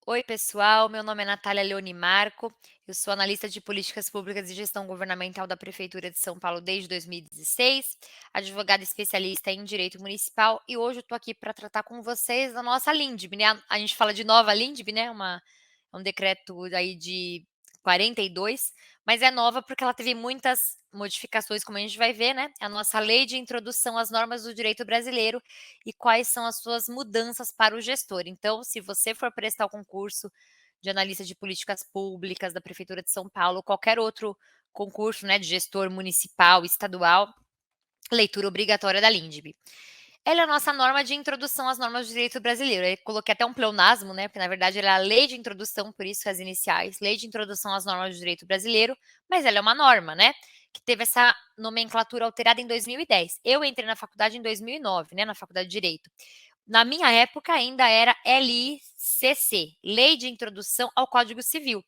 Oi, pessoal. Meu nome é Natália Leoni Marco. Eu sou analista de políticas públicas e gestão governamental da Prefeitura de São Paulo desde 2016, advogada especialista em direito municipal e hoje eu estou aqui para tratar com vocês da nossa LINDB, né? A gente fala de nova LINDB, né? É um decreto aí de 42, mas é nova porque ela teve muitas modificações, como a gente vai ver, né? A nossa lei de introdução às normas do direito brasileiro e quais são as suas mudanças para o gestor. Então, se você for prestar o concurso de analista de políticas públicas da Prefeitura de São Paulo, qualquer outro concurso, né, de gestor municipal, estadual, leitura obrigatória da LINDB. Ela é a nossa norma de introdução às normas do direito brasileiro. Eu coloquei até um pleonasmo, né? Porque na verdade ela é a lei de introdução, por isso as iniciais, lei de introdução às normas do direito brasileiro, mas ela é uma norma, né? Que teve essa nomenclatura alterada em 2010. Eu entrei na faculdade em 2009, né? Na faculdade de Direito. Na minha época ainda era LICC, Lei de Introdução ao Código Civil.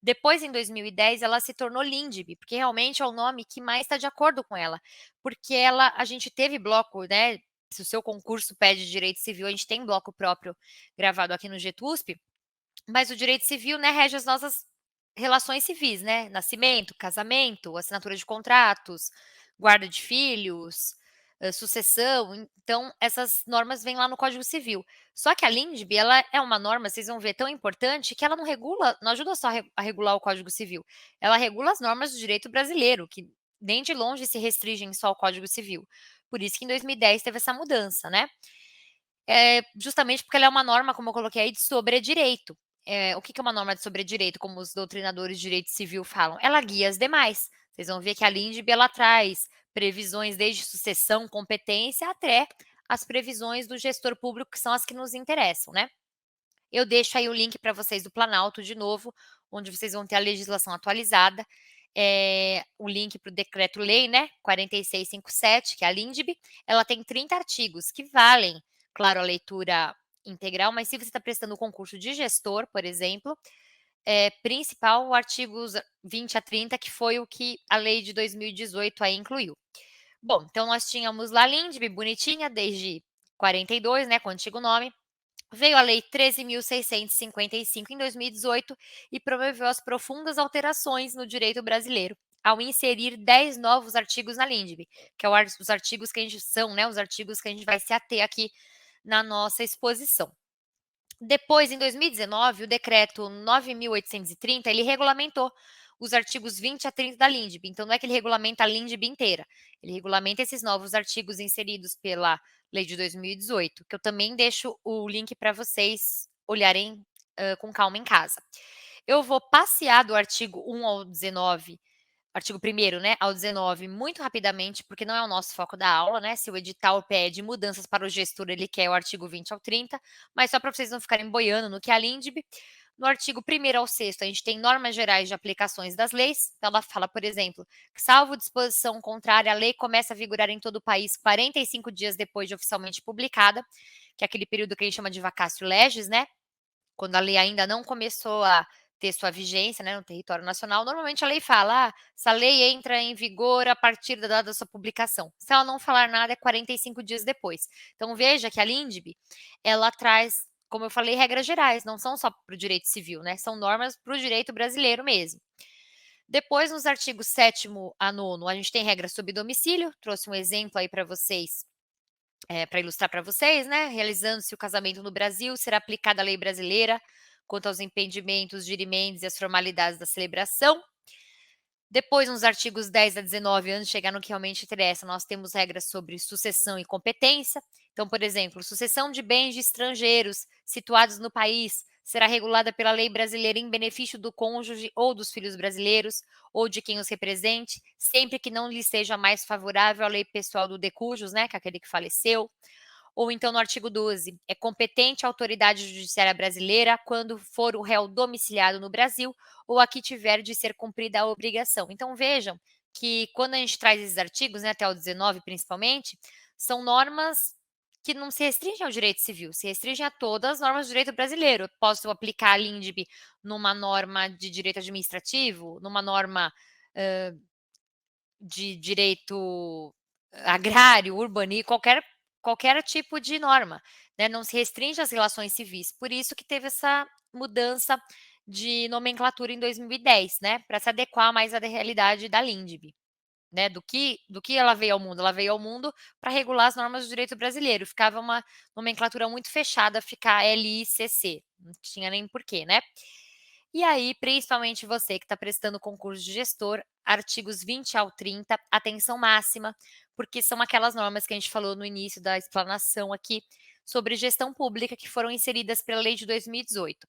Depois, em 2010, ela se tornou LINDB, porque realmente é o nome que mais está de acordo com ela. Porque a gente teve bloco, né? Se o seu concurso pede direito civil, a gente tem bloco próprio gravado aqui no GETUSP, mas o direito civil, né, rege as nossas relações civis, né? Nascimento, casamento, assinatura de contratos, guarda de filhos, sucessão. Então, essas normas vêm lá no Código Civil. Só que a LINDB, ela é uma norma, vocês vão ver, tão importante que ela não regula, não ajuda só a regular o Código Civil. Ela regula as normas do direito brasileiro, que nem de longe se restringem só ao Código Civil. Por isso que em 2010 teve essa mudança, né? Justamente porque ela é uma norma, como eu coloquei aí, de sobredireito. O que é uma norma de sobredireito, como os doutrinadores de direito civil falam? Ela guia as demais. Vocês vão ver que a LINDB, ela traz previsões desde sucessão, competência, até as previsões do gestor público, que são as que nos interessam, né? Eu deixo aí o link para vocês do Planalto, de novo, onde vocês vão ter a legislação atualizada, o link para o decreto-lei, né, 4657, que é a LINDB, ela tem 30 artigos que valem, claro, a leitura integral, mas se você está prestando o concurso de gestor, por exemplo, principal, o artigos 20 a 30, que foi o que a lei de 2018 aí incluiu. Bom, então nós tínhamos lá a LINDB, bonitinha, desde 42, né, com o antigo nome. Veio a Lei 13.655 em 2018 e promoveu as profundas alterações no direito brasileiro, ao inserir 10 novos artigos na LINDB, que os artigos que a gente são, né, os artigos que a gente vai se ater aqui na nossa exposição. Depois, em 2019, o decreto 9.830, ele regulamentou os artigos 20 a 30 da LINDB. Então, não é que ele regulamenta a LINDB inteira, ele regulamenta esses novos artigos inseridos pela lei de 2018, que eu também deixo o link para vocês olharem com calma em casa. Eu vou passear do artigo 1 ao 19, artigo 1º, né, ao 19, muito rapidamente, porque não é o nosso foco da aula, né? Se o edital pede mudanças para o gestor, ele quer o artigo 20 ao 30, mas só para vocês não ficarem boiando no que é a LINDB. No artigo 1º ao 6º, a gente tem normas gerais de aplicações das leis. Então, ela fala, por exemplo, que salvo disposição contrária, a lei começa a vigorar em todo o país 45 dias depois de oficialmente publicada, que é aquele período que a gente chama de vacatio legis, né? Quando a lei ainda não começou a ter sua vigência, né, no território nacional, normalmente a lei fala, essa lei entra em vigor a partir da data da sua publicação. Se ela não falar nada, é 45 dias depois. Então, veja que a LINDB, ela traz, como eu falei, regras gerais, não são só para o direito civil, né, são normas para o direito brasileiro mesmo. Depois, nos artigos 7º a 9º, a gente tem regras sobre domicílio, trouxe um exemplo aí para vocês, para ilustrar para vocês, né? Realizando-se o casamento no Brasil, será aplicada a lei brasileira quanto aos impedimentos, dirimendos e as formalidades da celebração. Depois, nos artigos 10 a 19, antes de chegar no que realmente interessa, nós temos regras sobre sucessão e competência. Então, por exemplo, sucessão de bens de estrangeiros situados no país será regulada pela lei brasileira em benefício do cônjuge ou dos filhos brasileiros ou de quem os represente, sempre que não lhe seja mais favorável a lei pessoal do decujus, né, que é aquele que faleceu. Ou então no artigo 12, é competente a autoridade judiciária brasileira quando for o réu domiciliado no Brasil ou aqui tiver de ser cumprida a obrigação. Então vejam que quando a gente traz esses artigos, né, até o 19 principalmente, são normas que não se restringem ao direito civil, se restringem a todas as normas do direito brasileiro. Eu posso aplicar a LINDB numa norma de direito administrativo, numa norma de direito agrário, urbanístico, qualquer qualquer tipo de norma, né, não se restringe às relações civis. Por isso que teve essa mudança de nomenclatura em 2010, né, para se adequar mais à realidade da LINDB. Né, do que ela veio ao mundo? Ela veio ao mundo para regular as normas do direito brasileiro, ficava uma nomenclatura muito fechada ficar LICC, não tinha nem porquê, né. E aí, principalmente você que está prestando concurso de gestor, artigos 20 ao 30, atenção máxima, porque são aquelas normas que a gente falou no início da explanação aqui, sobre gestão pública que foram inseridas pela lei de 2018.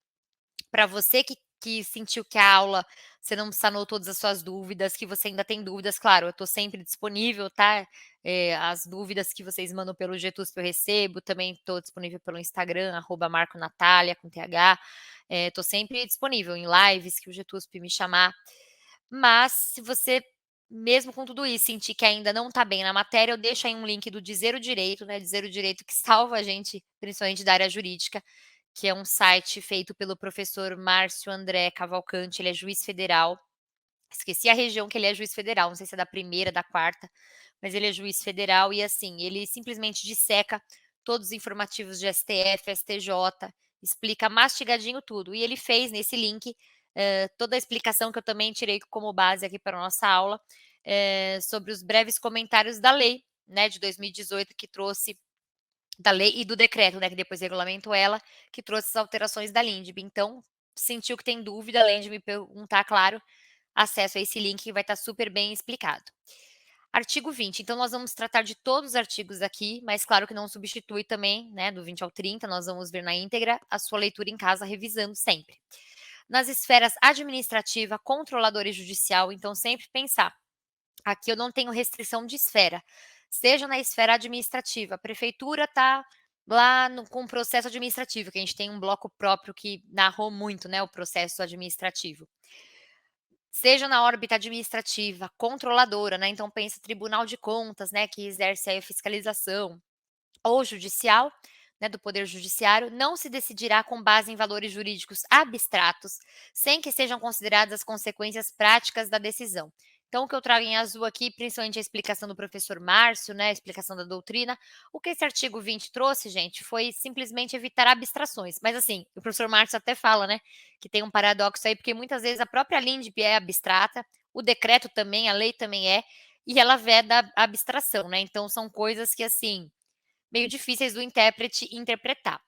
Para você que sentiu que a aula você não sanou todas as suas dúvidas, que você ainda tem dúvidas, claro, eu estou sempre disponível, tá? As dúvidas que vocês mandam pelo Getusp eu recebo, também estou disponível pelo Instagram, @marconatalia, com TH. Estou sempre disponível em lives que o Getusp me chamar. Mas se você, mesmo com tudo isso, sentir que ainda não está bem na matéria, eu deixo aí um link do Dizer o Direito, né? Dizer o Direito que salva a gente, principalmente da área jurídica, que é um site feito pelo professor Márcio André Cavalcante, ele é juiz federal. Esqueci a região que ele é juiz federal, não sei se é da primeira, da quarta, mas ele é juiz federal e assim, ele simplesmente disseca todos os informativos de STF, STJ, explica mastigadinho tudo. E ele fez nesse link toda a explicação que eu também tirei como base aqui para a nossa aula, sobre os breves comentários da lei, né, de 2018, que trouxe da lei e do decreto, né, que depois regulamentou ela, que trouxe as alterações da LINDB. Então, sentiu que tem dúvida, além de me perguntar, claro, acesso a esse link que vai estar super bem explicado. Artigo 20. Então, nós vamos tratar de todos os artigos aqui, mas claro que não substitui também, né, do 20 ao 30, nós vamos ver na íntegra a sua leitura em casa, revisando sempre. Nas esferas administrativa, controladora e judicial, então sempre pensar, aqui eu não tenho restrição de esfera, seja na esfera administrativa, a prefeitura está lá com o processo administrativo, que a gente tem um bloco próprio que narrou muito, né, o processo administrativo. Seja na órbita administrativa, controladora, né, então pensa Tribunal de Contas, né, que exerce aí a fiscalização, ou judicial, né, do Poder Judiciário, não se decidirá com base em valores jurídicos abstratos, sem que sejam consideradas as consequências práticas da decisão. Então, o que eu trago em azul aqui, principalmente a explicação do professor Márcio, né, a explicação da doutrina, o que esse artigo 20 trouxe, gente, foi simplesmente evitar abstrações. Mas, assim, o professor Márcio até fala, né, que tem um paradoxo aí, porque muitas vezes a própria LINDB é abstrata, o decreto também, a lei também é, e ela veda a abstração, né? Então, são coisas que, assim, meio difíceis do intérprete interpretar.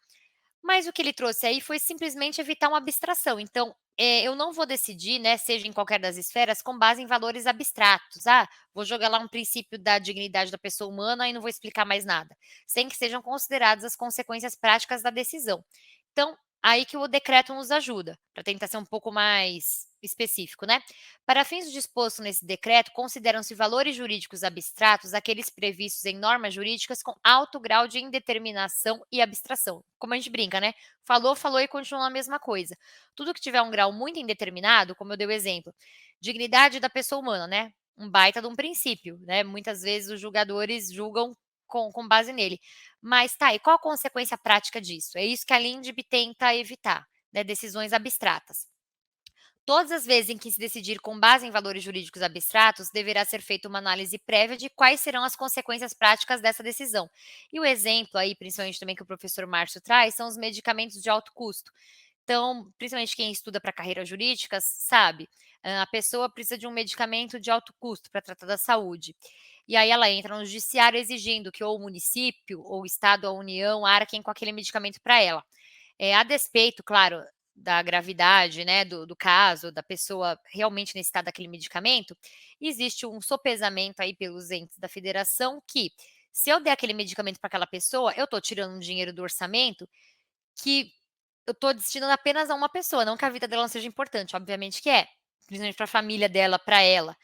Mas o que ele trouxe aí foi simplesmente evitar uma abstração. Então, eu não vou decidir, né, seja em qualquer das esferas, com base em valores abstratos. Ah, vou jogar lá um princípio da dignidade da pessoa humana e não vou explicar mais nada, sem que sejam consideradas as consequências práticas da decisão. Então, aí que o decreto nos ajuda, para tentar ser um pouco mais específico, né? Para fins do disposto nesse decreto, consideram-se valores jurídicos abstratos aqueles previstos em normas jurídicas com alto grau de indeterminação e abstração. Como a gente brinca, né? Falou, falou e continua a mesma coisa. Tudo que tiver um grau muito indeterminado, como eu dei o exemplo, dignidade da pessoa humana, né? Um baita de um princípio, né? Muitas vezes os julgadores julgam com base nele. Mas tá, e qual a consequência prática disso? É isso que a LINDB tenta evitar, né? Decisões abstratas. Todas as vezes em que se decidir com base em valores jurídicos abstratos, deverá ser feita uma análise prévia de quais serão as consequências práticas dessa decisão. E o exemplo aí, principalmente também que o professor Márcio traz, são os medicamentos de alto custo. Então, principalmente quem estuda para carreira jurídica, sabe, a pessoa precisa de um medicamento de alto custo para tratar da saúde. E aí ela entra no judiciário exigindo que ou o município, ou o estado, ou a União arquem com aquele medicamento para ela. A despeito, claro, da gravidade, né, do caso, da pessoa realmente necessitar daquele medicamento, existe um sopesamento aí pelos entes da federação que, se eu der aquele medicamento para aquela pessoa, eu estou tirando um dinheiro do orçamento que eu estou destinando apenas a uma pessoa, não que a vida dela não seja importante, obviamente que é, principalmente para a família dela, para ela.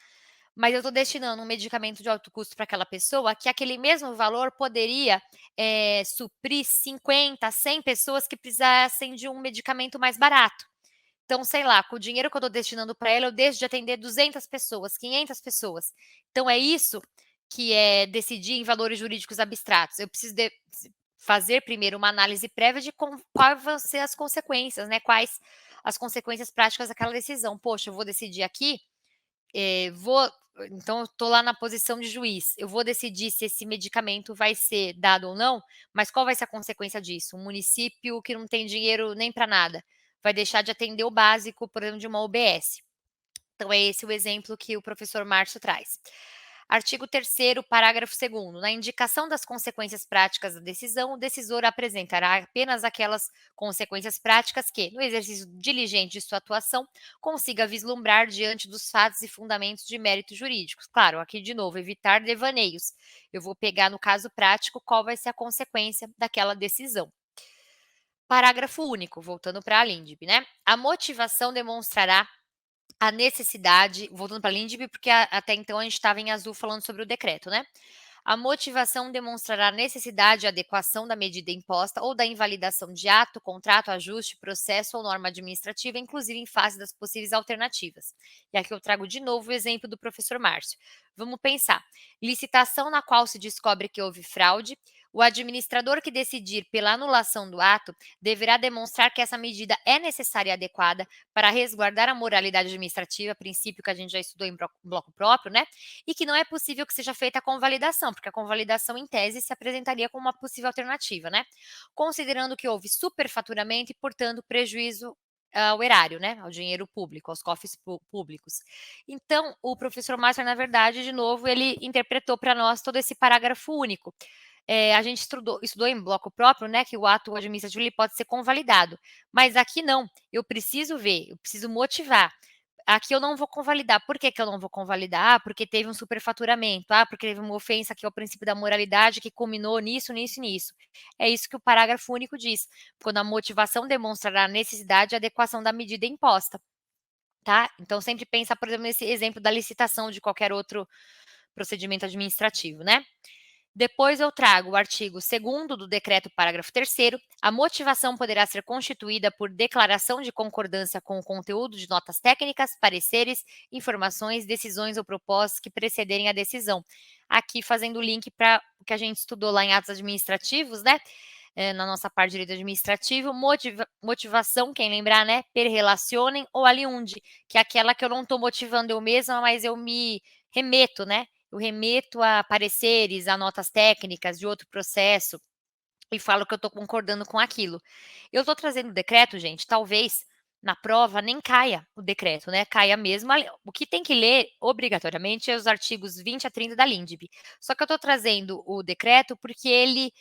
Mas eu estou destinando um medicamento de alto custo para aquela pessoa, que aquele mesmo valor poderia suprir 50, 100 pessoas que precisassem de um medicamento mais barato. Então, sei lá, com o dinheiro que eu estou destinando para ela, eu deixo de atender 200 pessoas, 500 pessoas. Então, é isso que é decidir em valores jurídicos abstratos. Eu preciso fazer primeiro uma análise prévia de quais vão ser as consequências, né? Quais as consequências práticas daquela decisão. Poxa, eu vou decidir aqui, vou Então eu estou lá na posição de juiz, eu vou decidir se esse medicamento vai ser dado ou não, mas qual vai ser a consequência disso? Um município que não tem dinheiro nem para nada, vai deixar de atender o básico, por exemplo, de uma UBS. Então é esse o exemplo que o professor Márcio traz. Artigo 3º, parágrafo 2º. Na indicação das consequências práticas da decisão, o decisor apresentará apenas aquelas consequências práticas que, no exercício diligente de sua atuação, consiga vislumbrar diante dos fatos e fundamentos de méritos jurídicos. Claro, aqui de novo, evitar devaneios. Eu vou pegar no caso prático qual vai ser a consequência daquela decisão. Parágrafo único, voltando para a LINDB, né? A motivação demonstrará a necessidade, voltando para a LINDB, porque até então a gente estava em azul falando sobre o decreto, né? A motivação demonstrará a necessidade e adequação da medida imposta ou da invalidação de ato, contrato, ajuste, processo ou norma administrativa, inclusive em face das possíveis alternativas. E aqui eu trago de novo o exemplo do professor Márcio. Vamos pensar. Licitação na qual se descobre que houve fraude. O administrador que decidir pela anulação do ato deverá demonstrar que essa medida é necessária e adequada para resguardar a moralidade administrativa, princípio que a gente já estudou em bloco próprio, né? E que não é possível que seja feita a convalidação, porque a convalidação, em tese, se apresentaria como uma possível alternativa, né? Considerando que houve superfaturamento e, portanto, prejuízo ao erário, né? Ao dinheiro público, aos cofres públicos. Então, o professor Márcio, na verdade, de novo, ele interpretou para nós todo esse parágrafo único. A gente estudou em bloco próprio, né, que o ato administrativo ele pode ser convalidado, mas aqui não, eu preciso ver, eu preciso motivar. Aqui eu não vou convalidar. Por que que eu não vou convalidar? Ah, porque teve um superfaturamento. Ah, porque teve uma ofensa aqui ao princípio da moralidade que culminou nisso, nisso e nisso. É isso que o parágrafo único diz. Quando a motivação demonstrará a necessidade e adequação da medida imposta, tá? Então sempre pensa, por exemplo, nesse exemplo da licitação de qualquer outro procedimento administrativo, né? Depois eu trago o artigo 2º do decreto, parágrafo 3º. A motivação poderá ser constituída por declaração de concordância com o conteúdo de notas técnicas, pareceres, informações, decisões ou propostas que precederem a decisão. Aqui fazendo o link para o que a gente estudou lá em atos administrativos, né? Na nossa parte de direito administrativo, motivação, quem lembrar, né? Per relacionem ou aliunde, que é aquela que eu não estou motivando eu mesma, mas eu me remeto, né? Eu remeto a pareceres, a notas técnicas de outro processo e falo que eu estou concordando com aquilo. Eu estou trazendo o decreto, gente, talvez na prova nem caia o decreto, né? Caia mesmo. O que tem que ler obrigatoriamente é os artigos 20 a 30 da LINDB. Só que eu estou trazendo o decreto porque ele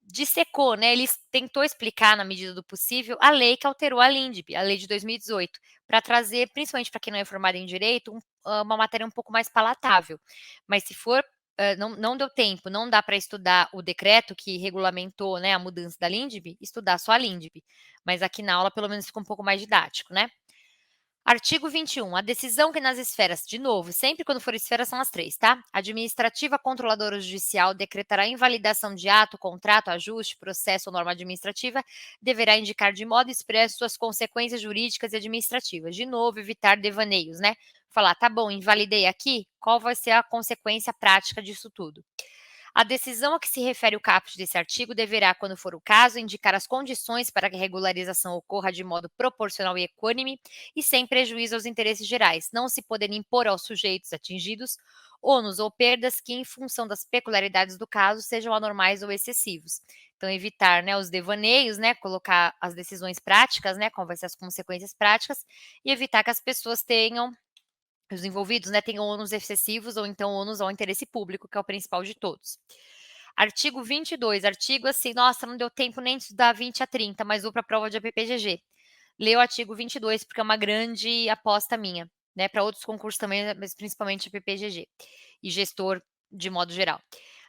dissecou, né? Ele tentou explicar, na medida do possível, a lei que alterou a LINDB, a lei de 2018, para trazer, principalmente para quem não é formado em direito, uma matéria um pouco mais palatável. Mas se for, não deu tempo, não dá para estudar o decreto que regulamentou, né, a mudança da LINDB, estudar só a LINDB. Mas aqui na aula, pelo menos, fica um pouco mais didático, né? Artigo 21. A decisão que nas esferas, de novo, sempre quando for esfera são as três, tá? Administrativa, controladora ou judicial decretará invalidação de ato, contrato, ajuste, processo ou norma administrativa, deverá indicar de modo expresso suas consequências jurídicas e administrativas. De novo, evitar devaneios, né? Falar, tá bom, invalidei aqui, qual vai ser a consequência prática disso tudo? A decisão a que se refere o caput desse artigo deverá, quando for o caso, indicar as condições para que a regularização ocorra de modo proporcional e equânime e sem prejuízo aos interesses gerais, não se podendo impor aos sujeitos atingidos ônus ou perdas que, em função das peculiaridades do caso, sejam anormais ou excessivos. Então, evitar, né, os devaneios, né, colocar as decisões práticas, né, quais vão ser as consequências práticas, e evitar que as pessoas tenham, os envolvidos, né, tenham ônus excessivos ou então ônus ao interesse público, que é o principal de todos. Artigo 22, artigo assim, nossa, não deu tempo nem de estudar 20 a 30, mas vou para a prova de APPGG. Lê o artigo 22, porque é uma grande aposta minha, né, para outros concursos também, mas principalmente APPGG e gestor de modo geral.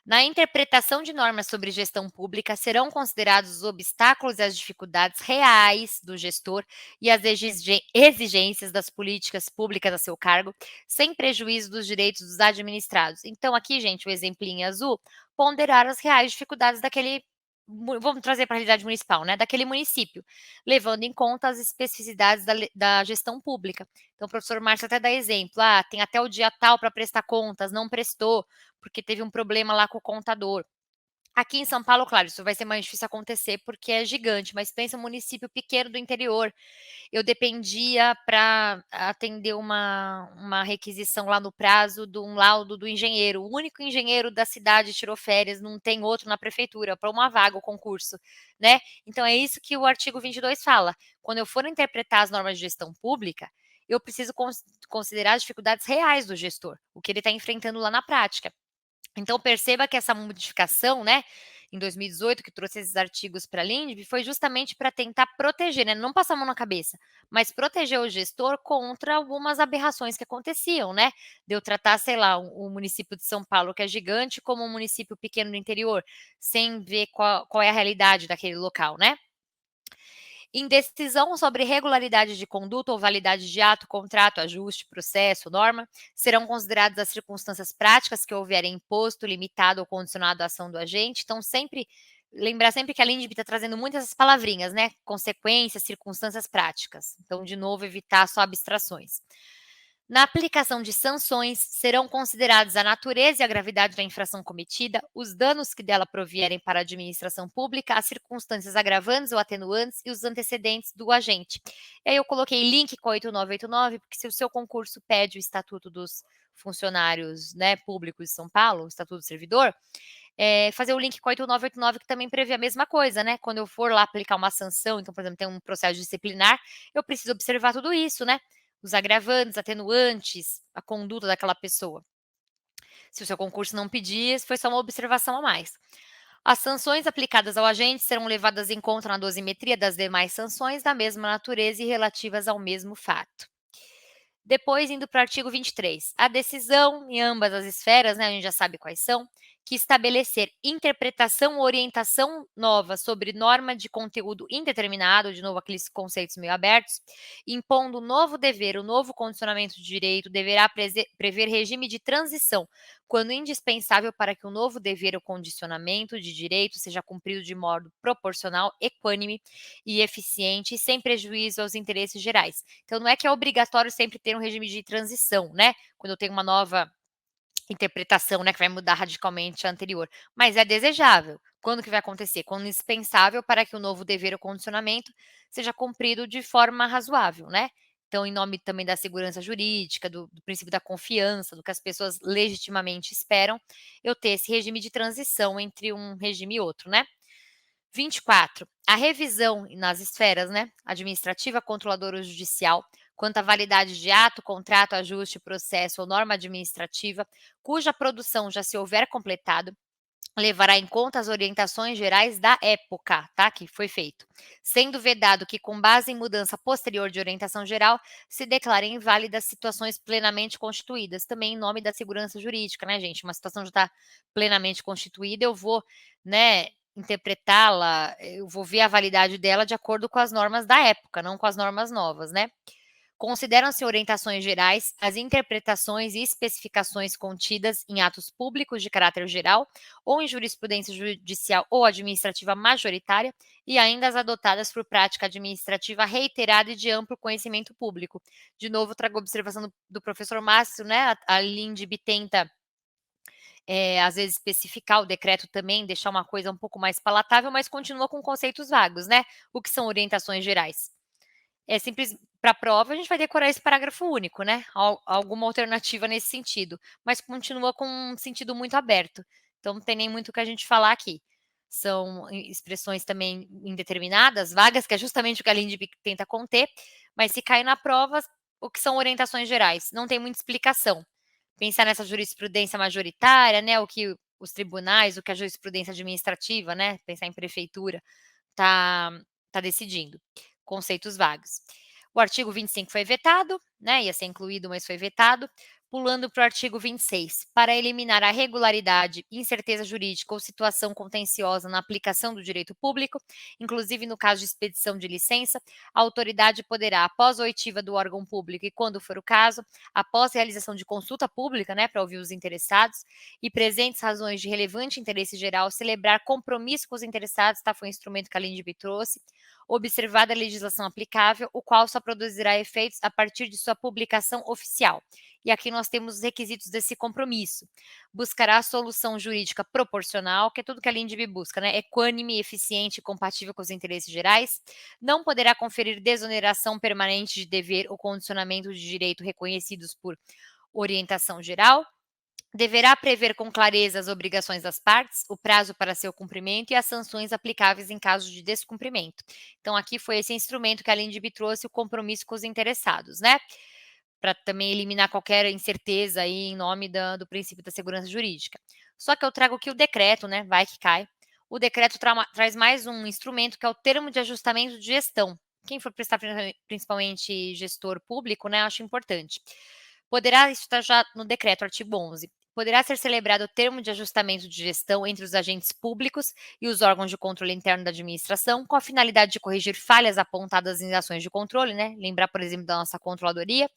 Na interpretação de normas sobre gestão pública, serão considerados os obstáculos e as dificuldades reais do gestor e as exigências das políticas públicas a seu cargo, sem prejuízo dos direitos dos administrados. Então, aqui, gente, o exemplinho em azul, ponderar as reais dificuldades daquele, vamos trazer para a realidade municipal, né, daquele município, levando em conta as especificidades da gestão pública. Então, o professor Márcio até dá exemplo, tem até o dia tal para prestar contas, não prestou, porque teve um problema lá com o contador. Aqui em São Paulo, claro, isso vai ser mais difícil acontecer porque é gigante, mas pensa um município pequeno do interior. Eu dependia para atender uma requisição lá no prazo de um laudo do engenheiro. O único engenheiro da cidade tirou férias, não tem outro na prefeitura, para uma vaga o concurso, né? Então é isso que o artigo 22 fala. Quando eu for interpretar as normas de gestão pública, eu preciso considerar as dificuldades reais do gestor, o que ele está enfrentando lá na prática. Então perceba que essa modificação, né, em 2018, que trouxe esses artigos para a LINDB, foi justamente para tentar proteger, né, não passar a mão na cabeça, mas proteger o gestor contra algumas aberrações que aconteciam, né? De eu tratar, sei lá, o município de São Paulo, que é gigante, como um município pequeno do interior, sem ver qual é a realidade daquele local, né? Em decisão sobre regularidade de conduta ou validade de ato, contrato, ajuste, processo, norma, serão consideradas as circunstâncias práticas que houverem imposto, limitado ou condicionado a ação do agente. Então, lembrar sempre que a LINDB está trazendo muitas essas palavrinhas, né? Consequências, circunstâncias práticas. Então, de novo, evitar só abstrações. Na aplicação de sanções, serão considerados a natureza e a gravidade da infração cometida, os danos que dela provierem para a administração pública, as circunstâncias agravantes ou atenuantes e os antecedentes do agente. E aí eu coloquei link com a 8989, porque se o seu concurso pede o Estatuto dos Funcionários, né, Públicos de São Paulo, o Estatuto do Servidor, fazer o link com a 8989, que também prevê a mesma coisa, né? Quando eu for lá aplicar uma sanção, então, por exemplo, tem um processo disciplinar, eu preciso observar tudo isso, né? Os agravantes, atenuantes, a conduta daquela pessoa. Se o seu concurso não pedir, foi só uma observação a mais. As sanções aplicadas ao agente serão levadas em conta na dosimetria das demais sanções da mesma natureza e relativas ao mesmo fato. Depois, indo para o artigo 23, a decisão em ambas as esferas, né, a gente já sabe quais são, que estabelecer interpretação ou orientação nova sobre norma de conteúdo indeterminado, de novo aqueles conceitos meio abertos, impondo um novo dever, um novo condicionamento de direito, deverá prever regime de transição, quando indispensável para que o novo dever ou condicionamento de direito seja cumprido de modo proporcional, equânime e eficiente, sem prejuízo aos interesses gerais. Então, não é que é obrigatório sempre ter um regime de transição, né? Quando eu tenho uma nova interpretação, né, que vai mudar radicalmente a anterior, mas é desejável. Quando que vai acontecer? Quando indispensável para que o novo dever ou condicionamento seja cumprido de forma razoável, né? Então, em nome também da segurança jurídica, do princípio da confiança, do que as pessoas legitimamente esperam, eu ter esse regime de transição entre um regime e outro, né? 24. A revisão nas esferas, né, administrativa, controladora ou judicial, quanto à validade de ato, contrato, ajuste, processo ou norma administrativa, cuja produção já se houver completado, levará em conta as orientações gerais da época, tá, que foi feito, sendo vedado que, com base em mudança posterior de orientação geral, se declarem inválidas situações plenamente constituídas, também em nome da segurança jurídica, né, gente? Uma situação já está plenamente constituída, eu vou, né, interpretá-la, eu vou ver a validade dela de acordo com as normas da época, não com as normas novas, né? Consideram-se orientações gerais as interpretações e especificações contidas em atos públicos de caráter geral ou em jurisprudência judicial ou administrativa majoritária e ainda as adotadas por prática administrativa reiterada e de amplo conhecimento público. De novo, trago a observação do professor Márcio, né? A LINDB tenta às vezes especificar o decreto também, deixar uma coisa um pouco mais palatável, mas continua com conceitos vagos, né? O que são orientações gerais? É simples para a prova, a gente vai decorar esse parágrafo único, né? Alguma alternativa nesse sentido, mas continua com um sentido muito aberto. Então, não tem nem muito o que a gente falar aqui. São expressões também indeterminadas, vagas, que é justamente o que a LINDB tenta conter, mas se cair na prova, o que são orientações gerais? Não tem muita explicação. Pensar nessa jurisprudência majoritária, né? O que os tribunais, o que a jurisprudência administrativa, né? Pensar em prefeitura, tá, tá decidindo. Conceitos vagos. O artigo 25 foi vetado, né? Ia ser incluído, mas foi vetado. Pulando para o artigo 26, para eliminar a regularidade, incerteza jurídica ou situação contenciosa na aplicação do direito público, inclusive no caso de expedição de licença, a autoridade poderá, após a oitiva do órgão público e, quando for o caso, após realização de consulta pública, né, para ouvir os interessados, e presentes razões de relevante interesse geral, celebrar compromisso com os interessados, tá? Foi um instrumento que a LINDB trouxe, observada a legislação aplicável, o qual só produzirá efeitos a partir de sua publicação oficial. E aqui nós temos os requisitos desse compromisso. Buscará a solução jurídica proporcional, que é tudo que a LINDB busca, né? Equânime, eficiente e compatível com os interesses gerais. Não poderá conferir desoneração permanente de dever ou condicionamento de direito reconhecidos por orientação geral. Deverá prever com clareza as obrigações das partes, o prazo para seu cumprimento e as sanções aplicáveis em caso de descumprimento. Então, aqui foi esse instrumento que a LINDB trouxe, o compromisso com os interessados, né? Para também eliminar qualquer incerteza aí em nome do princípio da segurança jurídica. Só que eu trago aqui o decreto, né? Vai que cai. O decreto traz mais um instrumento que é o termo de ajustamento de gestão. Quem for prestar principalmente gestor público, né? Acho importante. Poderá, isso está já no decreto, artigo 11, poderá ser celebrado o termo de ajustamento de gestão entre os agentes públicos e os órgãos de controle interno da administração, com a finalidade de corrigir falhas apontadas em ações de controle, né? Lembrar, por exemplo, da nossa controladoria,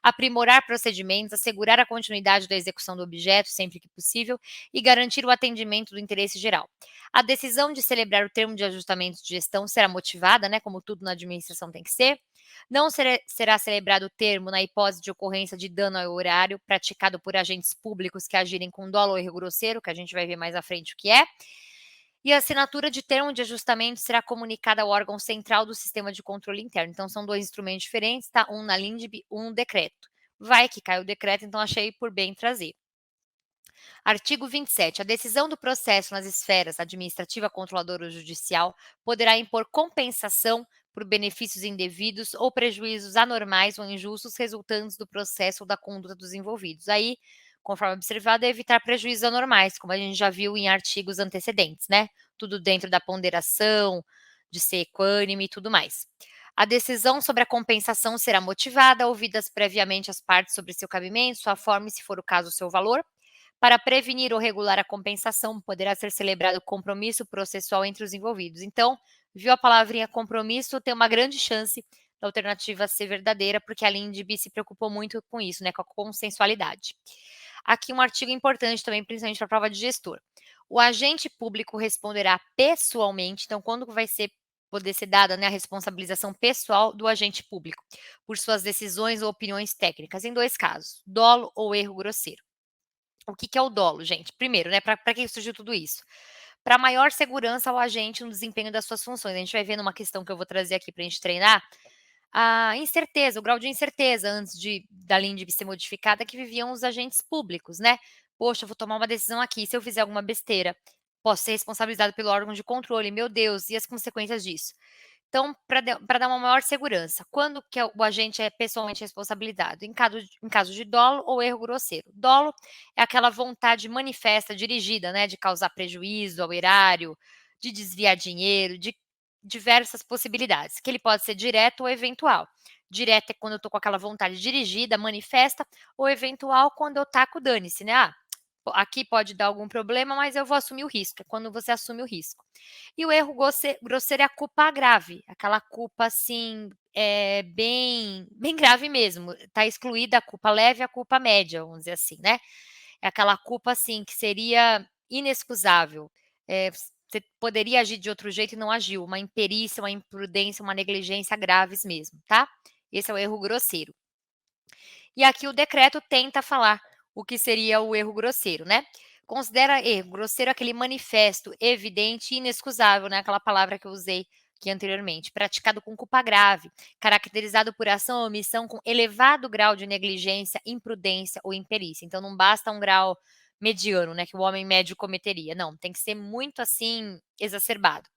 aprimorar procedimentos, assegurar a continuidade da execução do objeto sempre que possível e garantir o atendimento do interesse geral. A decisão de celebrar o termo de ajustamento de gestão será motivada, né? Como tudo na administração tem que ser. Não será celebrado o termo na hipótese de ocorrência de dano ao horário praticado por agentes públicos que agirem com dolo ou erro grosseiro, que a gente vai ver mais à frente o que é. E a assinatura de termo de ajustamento será comunicada ao órgão central do sistema de controle interno. Então, são dois instrumentos diferentes, tá? Um na LINDB, um no decreto. Vai que cai o decreto, então achei por bem trazer. Artigo 27. A decisão do processo nas esferas administrativa, controladora ou judicial poderá impor compensação por benefícios indevidos ou prejuízos anormais ou injustos resultantes do processo ou da conduta dos envolvidos. Aí, conforme observado, é evitar prejuízos anormais, como a gente já viu em artigos antecedentes, né? Tudo dentro da ponderação, de ser equânime e tudo mais. A decisão sobre a compensação será motivada, ouvidas previamente as partes sobre seu cabimento, sua forma e, se for o caso, seu valor. Para prevenir ou regular a compensação, poderá ser celebrado compromisso processual entre os envolvidos. Então, viu a palavrinha compromisso, tem uma grande chance da alternativa ser verdadeira, porque a LINDB se preocupou muito com isso, né, com a consensualidade. Aqui um artigo importante também, principalmente para a prova de gestor. O agente público responderá pessoalmente, então quando vai poder ser dada, né, a responsabilização pessoal do agente público por suas decisões ou opiniões técnicas, em dois casos, dolo ou erro grosseiro. O que é o dolo, gente? Primeiro, né, para que surgiu tudo isso? Para maior segurança ao agente no desempenho das suas funções. A gente vai ver numa questão que eu vou trazer aqui para a gente treinar, a incerteza, o grau de incerteza antes da LINDB ser modificada que viviam os agentes públicos, né? Poxa, eu vou tomar uma decisão aqui, se eu fizer alguma besteira, posso ser responsabilizado pelo órgão de controle, meu Deus, e as consequências disso? Então, para dar uma maior segurança, quando que o agente é pessoalmente responsabilizado? Em caso de dolo ou erro grosseiro. Dolo é aquela vontade manifesta, dirigida, né, de causar prejuízo ao erário, de desviar dinheiro, de diversas possibilidades, que ele pode ser direto ou eventual. Direto é quando eu estou com aquela vontade dirigida, manifesta, ou eventual quando eu taco dane-se, né? Ah, aqui pode dar algum problema, mas eu vou assumir o risco. É quando você assume o risco. E o erro grosseiro é a culpa grave, aquela culpa assim, bem grave mesmo. Está excluída a culpa leve e a culpa média, vamos dizer assim, né? É aquela culpa assim que seria inexcusável. Você poderia agir de outro jeito e não agiu. Uma imperícia, uma imprudência, uma negligência graves mesmo, tá? Esse é o erro grosseiro. E aqui o decreto tenta falar o que seria o erro grosseiro, né? Considera erro grosseiro aquele manifesto, evidente e inexcusável, né? Aquela palavra que eu usei aqui anteriormente, praticado com culpa grave, caracterizado por ação ou omissão com elevado grau de negligência, imprudência ou imperícia. Então não basta um grau mediano, né, que o homem médio cometeria. Não, tem que ser muito assim exacerbado.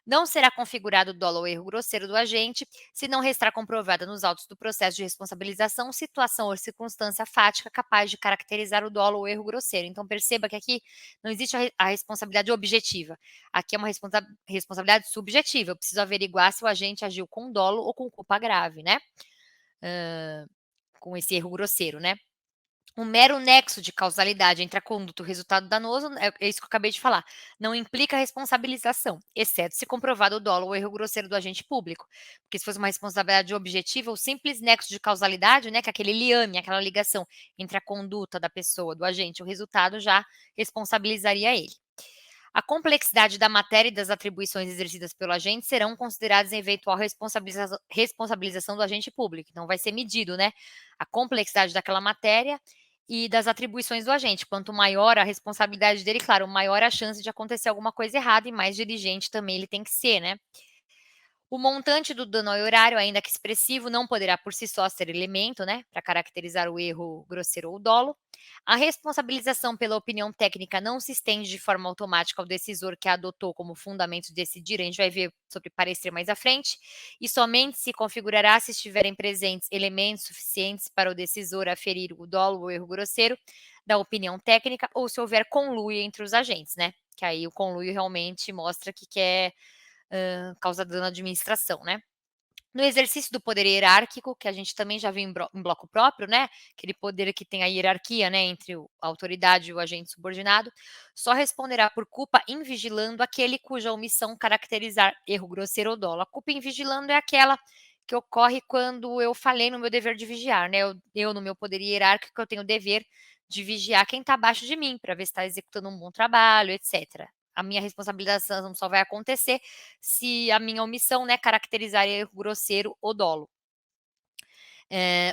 Não será configurado dolo ou erro grosseiro do agente se não restar comprovada nos autos do processo de responsabilização situação ou circunstância fática capaz de caracterizar o dolo ou erro grosseiro. Então, perceba que aqui não existe a responsabilidade objetiva. Aqui é uma responsabilidade subjetiva. Eu preciso averiguar se o agente agiu com dolo ou com culpa grave, né? Com esse erro grosseiro, né? Um mero nexo de causalidade entre a conduta e o resultado danoso, é isso que eu acabei de falar, não implica responsabilização, exceto se comprovado o dolo ou erro grosseiro do agente público. Porque se fosse uma responsabilidade objetiva, o simples nexo de causalidade, né, que é aquele liame, aquela ligação entre a conduta da pessoa, do agente e o resultado, já responsabilizaria ele. A complexidade da matéria e das atribuições exercidas pelo agente serão consideradas em eventual responsabilização do agente público. Então, vai ser medido, né, a complexidade daquela matéria e das atribuições do agente. Quanto maior a responsabilidade dele, claro, maior a chance de acontecer alguma coisa errada e mais diligente também ele tem que ser, né? O montante do dano ao horário, ainda que expressivo, não poderá por si só ser elemento, né, para caracterizar o erro grosseiro ou dolo. A responsabilização pela opinião técnica não se estende de forma automática ao decisor que a adotou como fundamento de decidir, a gente vai ver sobre parecer mais à frente, e somente se configurará se estiverem presentes elementos suficientes para o decisor aferir o dolo ou erro grosseiro da opinião técnica ou se houver conluio entre os agentes, né? Que aí o conluio realmente mostra que quer causa dano à administração, né? No exercício do poder hierárquico, que a gente também já viu em bloco próprio, né? Aquele poder que tem a hierarquia, né, entre a autoridade e o agente subordinado, só responderá por culpa invigilando aquele cuja omissão caracterizar erro grosseiro ou dolo. A culpa invigilando é aquela que ocorre quando eu falei no meu dever de vigiar, né? Eu no meu poder hierárquico, eu tenho o dever de vigiar quem está abaixo de mim, para ver se está executando um bom trabalho, etc. A minha responsabilização só vai acontecer se a minha omissão, né, caracterizar erro grosseiro ou dolo.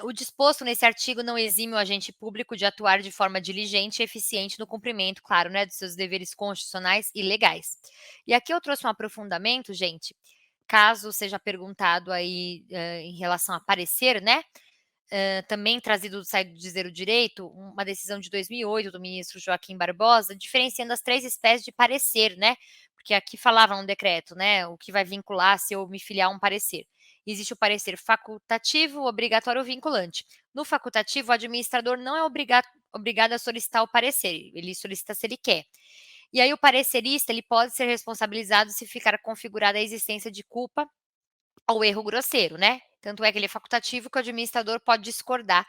O disposto nesse artigo não exime o agente público de atuar de forma diligente e eficiente no cumprimento, claro, né, dos seus deveres constitucionais e legais. E aqui eu trouxe um aprofundamento, gente, caso seja perguntado aí em relação a parecer, né, também trazido do site do Dizer o Direito, uma decisão de 2008 do ministro Joaquim Barbosa, diferenciando as 3 espécies de parecer, né? Porque aqui falava no decreto, né? O que vai vincular se eu me filiar a um parecer. Existe o parecer facultativo, obrigatório ou vinculante. No facultativo, o administrador não é obrigado a solicitar o parecer, ele solicita se ele quer. E aí o parecerista ele pode ser responsabilizado se ficar configurada a existência de culpa ao erro grosseiro, né? Tanto é que ele é facultativo que o administrador pode discordar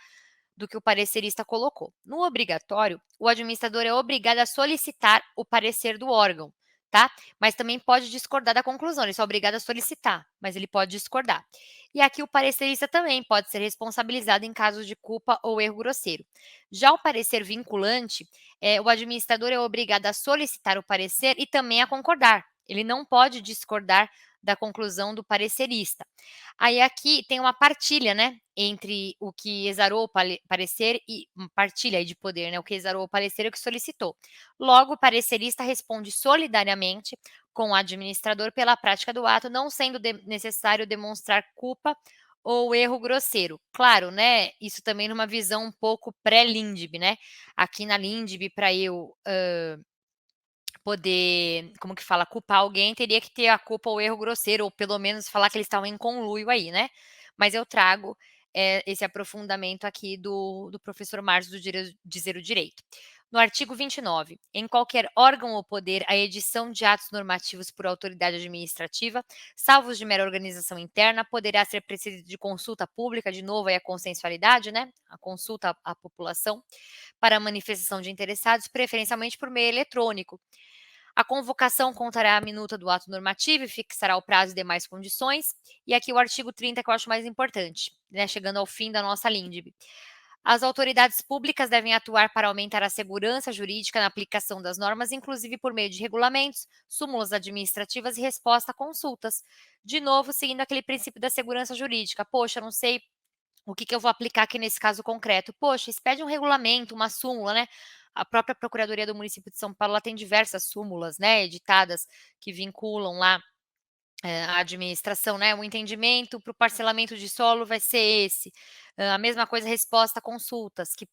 do que o parecerista colocou. No obrigatório, o administrador é obrigado a solicitar o parecer do órgão, tá? Mas também pode discordar da conclusão, ele só é obrigado a solicitar, mas ele pode discordar. E aqui o parecerista também pode ser responsabilizado em casos de culpa ou erro grosseiro. Já o parecer vinculante, o administrador é obrigado a solicitar o parecer e também a concordar. Ele não pode discordar da conclusão do parecerista. Aí aqui tem uma partilha, né, entre o que exarou o parecer e uma partilha aí de poder, né, o que exarou o parecer e o que solicitou. Logo, o parecerista responde solidariamente com o administrador pela prática do ato, não sendo necessário demonstrar culpa ou erro grosseiro. Claro, né, isso também numa visão um pouco pré-LINDB, né. Aqui na LINDB, para eu poder, como que fala, culpar alguém, teria que ter a culpa ou erro grosseiro, ou pelo menos falar que eles estavam em conluio aí, né. Mas eu trago, esse aprofundamento aqui do professor Márcio do Dizer o Direito. No artigo 29, em qualquer órgão ou poder, a edição de atos normativos por autoridade administrativa, salvo os de mera organização interna, poderá ser precedida de consulta pública, de novo aí a consensualidade, né, a consulta à população, para a manifestação de interessados, preferencialmente por meio eletrônico. A convocação contará a minuta do ato normativo e fixará o prazo e demais condições. E aqui o artigo 30, que eu acho mais importante, né, chegando ao fim da nossa LINDB. As autoridades públicas devem atuar para aumentar a segurança jurídica na aplicação das normas, inclusive por meio de regulamentos, súmulas administrativas e resposta a consultas. De novo, seguindo aquele princípio da segurança jurídica. Poxa, não sei o que eu vou aplicar aqui nesse caso concreto? Poxa, expede um regulamento, uma súmula, né? A própria Procuradoria do Município de São Paulo ela tem diversas súmulas, né, editadas que vinculam lá a administração, né? O entendimento para o parcelamento de solo vai ser esse. A mesma coisa, resposta a consultas que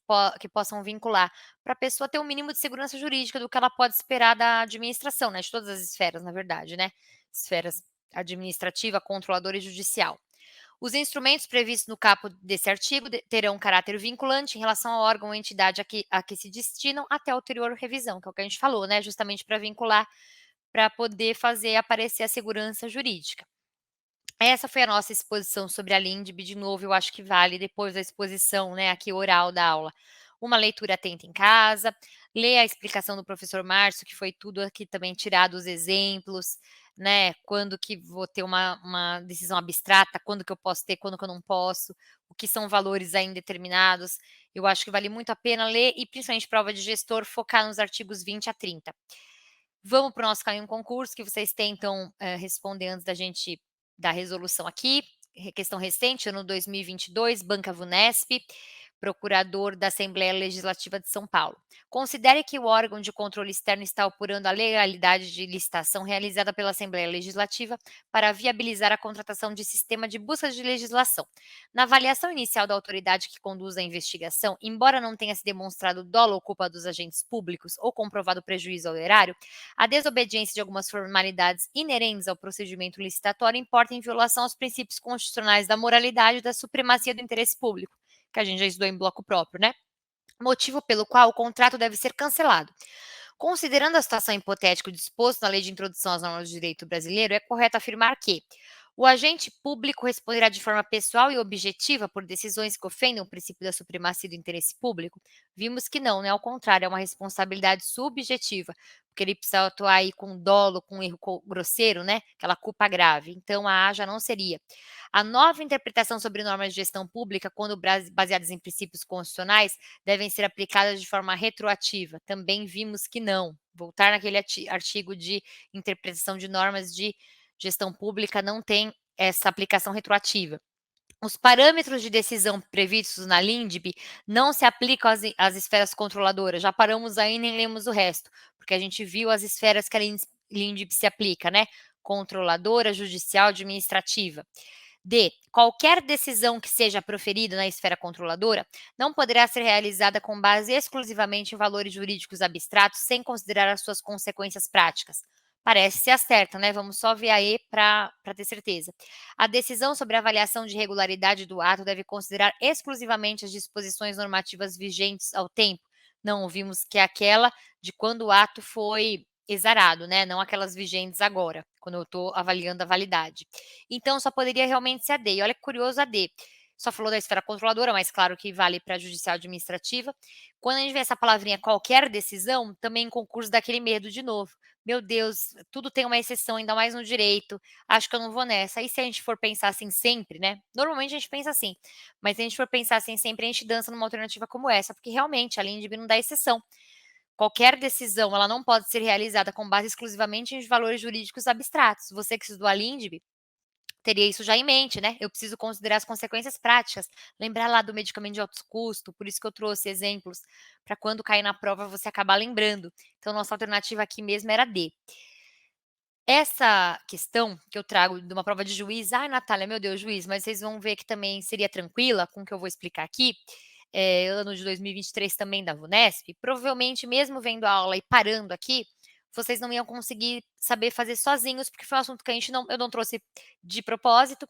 possam vincular, para a pessoa ter um mínimo de segurança jurídica do que ela pode esperar da administração, né? De todas as esferas, na verdade, né? Esferas administrativa, controladora e judicial. Os instrumentos previstos no capo desse artigo terão caráter vinculante em relação ao órgão ou entidade a que se destinam até a ulterior revisão, que é o que a gente falou, né? Justamente para vincular, para poder fazer aparecer a segurança jurídica. Essa foi a nossa exposição sobre a LINDB. De novo, eu acho que vale, depois da exposição, né, aqui oral da aula, uma leitura atenta em casa, ler a explicação do professor Márcio, que foi tudo aqui também tirado os exemplos, né, quando que vou ter uma decisão abstrata, quando que eu posso ter, quando que eu não posso, o que são valores aí indeterminados. Eu acho que vale muito a pena ler e, principalmente prova de gestor, focar nos artigos 20 a 30. Vamos para o nosso caminho concurso, que vocês tentam responder antes da gente dar a resolução aqui. Questão recente, ano 2022, Banca Vunesp, procurador da Assembleia Legislativa de São Paulo. Considere que o órgão de controle externo está apurando a legalidade de licitação realizada pela Assembleia Legislativa para viabilizar a contratação de sistema de busca de legislação. Na avaliação inicial da autoridade que conduz a investigação, embora não tenha se demonstrado dolo ou culpa dos agentes públicos ou comprovado prejuízo ao erário, a desobediência de algumas formalidades inerentes ao procedimento licitatório importa em violação aos princípios constitucionais da moralidade e da supremacia do interesse público, que a gente já estudou em bloco próprio, né? Motivo pelo qual o contrato deve ser cancelado. Considerando a situação hipotética disposta na Lei de Introdução às Normas do Direito Brasileiro, é correto afirmar que o agente público responderá de forma pessoal e objetiva por decisões que ofendam o princípio da supremacia do interesse público? Vimos que não, né? Ao contrário, é uma responsabilidade subjetiva, porque ele precisa atuar aí com dolo, com erro grosseiro, né? Aquela culpa grave. Então, a AJA não seria. A nova interpretação sobre normas de gestão pública, quando baseadas em princípios constitucionais, devem ser aplicadas de forma retroativa. Também vimos que não. Voltar naquele artigo de interpretação de normas de gestão pública não tem essa aplicação retroativa. Os parâmetros de decisão previstos na LINDB não se aplicam às esferas controladoras. Já paramos aí e nem lemos o resto, porque a gente viu as esferas que a LINDB se aplica, né? Controladora, judicial, administrativa. D. Qualquer decisão que seja proferida na esfera controladora não poderá ser realizada com base exclusivamente em valores jurídicos abstratos, sem considerar as suas consequências práticas. Parece ser certa, né? Vamos só ver aí para ter certeza. A decisão sobre a avaliação de regularidade do ato deve considerar exclusivamente as disposições normativas vigentes ao tempo. Não ouvimos que é aquela de quando o ato foi exarado, né? Não aquelas vigentes agora, quando eu estou avaliando a validade. Então, só poderia realmente ser a D. E olha que curioso a D. Só falou da esfera controladora, mas claro que vale para a judicial administrativa. Quando a gente vê essa palavrinha qualquer decisão, também em concurso daquele medo de novo. Meu Deus, tudo tem uma exceção, ainda mais no direito. Acho que eu não vou nessa. E se a gente for pensar assim sempre, né? Normalmente a gente pensa assim, mas se a gente for pensar assim sempre, a gente dança numa alternativa como essa, porque realmente a LINDB não dá exceção. Qualquer decisão, ela não pode ser realizada com base exclusivamente em valores jurídicos abstratos. Você que estudou a LINDB, teria isso já em mente, né? Eu preciso considerar as consequências práticas. Lembrar lá do medicamento de alto custo, por isso que eu trouxe exemplos, para quando cair na prova você acabar lembrando. Então, nossa alternativa aqui mesmo era D. Essa questão que eu trago de uma prova de juiz, ai, Natália, meu Deus, juiz, mas vocês vão ver que também seria tranquila com o que eu vou explicar aqui. Ano de 2023 também da VUNESP, provavelmente, mesmo vendo a aula e parando aqui, vocês não iam conseguir saber fazer sozinhos, porque foi um assunto que eu não trouxe de propósito,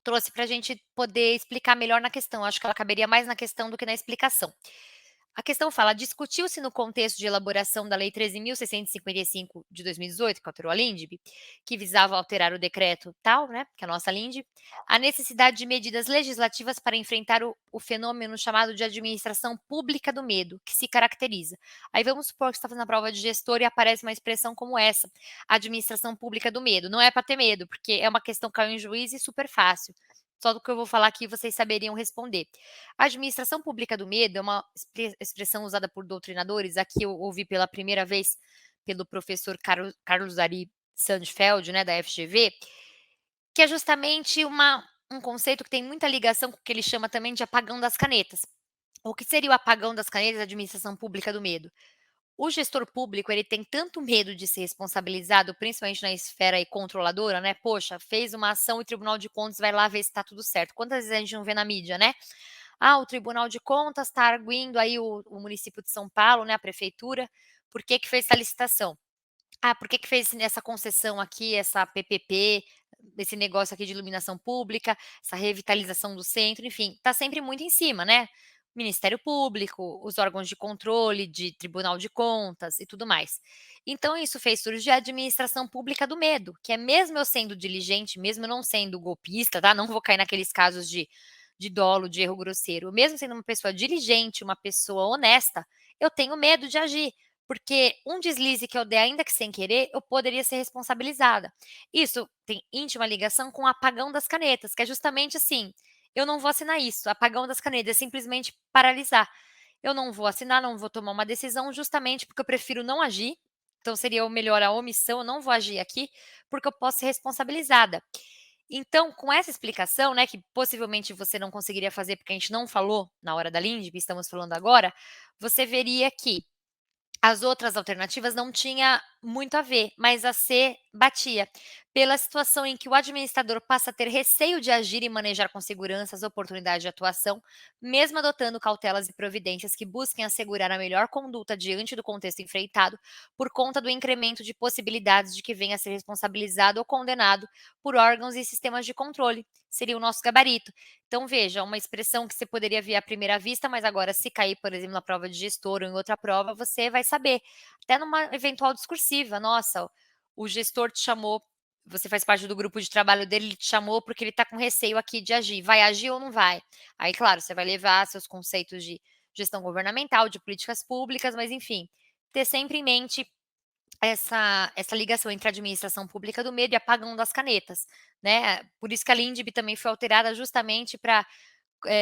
trouxe para a gente poder explicar melhor na questão. Acho que ela caberia mais na questão do que na explicação. A questão fala: discutiu-se no contexto de elaboração da Lei 13.655 de 2018, que alterou a LINDB, que visava alterar o decreto tal, né, que é a nossa LINDB, a necessidade de medidas legislativas para enfrentar o fenômeno chamado de administração pública do medo, que se caracteriza. Aí vamos supor que você está fazendo a prova de gestor e aparece uma expressão como essa, administração pública do medo. Não é para ter medo, porque é uma questão que caiu em juiz e super fácil. Só do que eu vou falar aqui vocês saberiam responder. A administração pública do medo é uma expressão usada por doutrinadores. Aqui eu ouvi pela primeira vez pelo professor Carlos Ari Sandfeld, né, da FGV, que é justamente um conceito que tem muita ligação com o que ele chama também de apagão das canetas. O que seria o apagão das canetas da administração pública do medo? O gestor público, ele tem tanto medo de ser responsabilizado, principalmente na esfera aí controladora, né? Poxa, fez uma ação e o Tribunal de Contas vai lá ver se está tudo certo. Quantas vezes a gente não vê na mídia, né? Ah, o Tribunal de Contas está arguindo aí o município de São Paulo, né, a prefeitura, por que que fez essa licitação? Ah, por que que fez essa concessão aqui, essa PPP, esse negócio aqui de iluminação pública, essa revitalização do centro, enfim, está sempre muito em cima, né? Ministério Público, os órgãos de controle, de Tribunal de Contas e tudo mais. Então, isso fez surgir a administração pública do medo, que é mesmo eu sendo diligente, mesmo eu não sendo golpista, tá? Não vou cair naqueles casos de dolo, de erro grosseiro. Mesmo sendo uma pessoa diligente, uma pessoa honesta, eu tenho medo de agir. Porque um deslize que eu der, ainda que sem querer, eu poderia ser responsabilizada. Isso tem íntima ligação com o apagão das canetas, que é justamente assim: eu não vou assinar isso. Apagão das canetas é simplesmente paralisar. Eu não vou assinar, não vou tomar uma decisão, justamente porque eu prefiro não agir Então seria o melhor a omissão, eu não vou agir aqui, porque eu posso ser responsabilizada. Então, com essa explicação, né, que possivelmente você não conseguiria fazer, porque a gente não falou na hora da LINDB, estamos falando agora, você veria que as outras alternativas não tinha muito a ver, mas a C batia, pela situação em que o administrador passa a ter receio de agir e manejar com segurança as oportunidades de atuação, mesmo adotando cautelas e providências que busquem assegurar a melhor conduta diante do contexto enfrentado, por conta do incremento de possibilidades de que venha a ser responsabilizado ou condenado por órgãos e sistemas de controle. Seria o nosso gabarito. Então, veja, uma expressão que você poderia ver à primeira vista, mas agora, se cair, por exemplo, na prova de gestor ou em outra prova, você vai saber. Até numa eventual discursiva, nossa, o gestor te chamou, você faz parte do grupo de trabalho dele, ele te chamou porque ele está com receio aqui de agir. Vai agir ou não vai? Aí, claro, você vai levar seus conceitos de gestão governamental, de políticas públicas, mas enfim, ter sempre em mente essa ligação entre a administração pública do medo e apagão das canetas, né. Por isso que a LINDB também foi alterada justamente para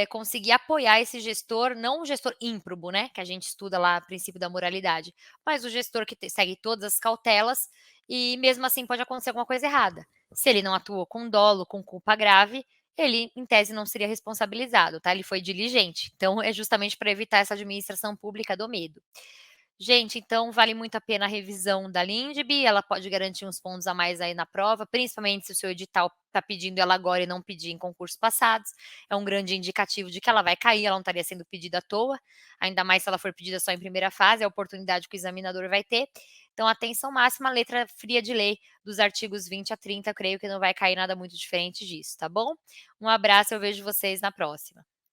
conseguir apoiar esse gestor, não o gestor ímprobo, né, que a gente estuda lá o princípio da moralidade, mas o gestor que segue todas as cautelas e mesmo assim pode acontecer alguma coisa errada. Se ele não atuou com dolo, com culpa grave, ele em tese não seria responsabilizado, tá, ele foi diligente. Então é justamente para evitar essa administração pública do medo. Gente, então vale muito a pena a revisão da LINDB, ela pode garantir uns pontos a mais aí na prova, principalmente se o seu edital está pedindo ela agora e não pedir em concursos passados. É um grande indicativo de que ela vai cair, ela não estaria sendo pedida à toa, ainda mais se ela for pedida só em primeira fase, é a oportunidade que o examinador vai ter. Então, atenção máxima, letra fria de lei dos artigos 20 a 30, creio que não vai cair nada muito diferente disso, tá bom? Um abraço, eu vejo vocês na próxima.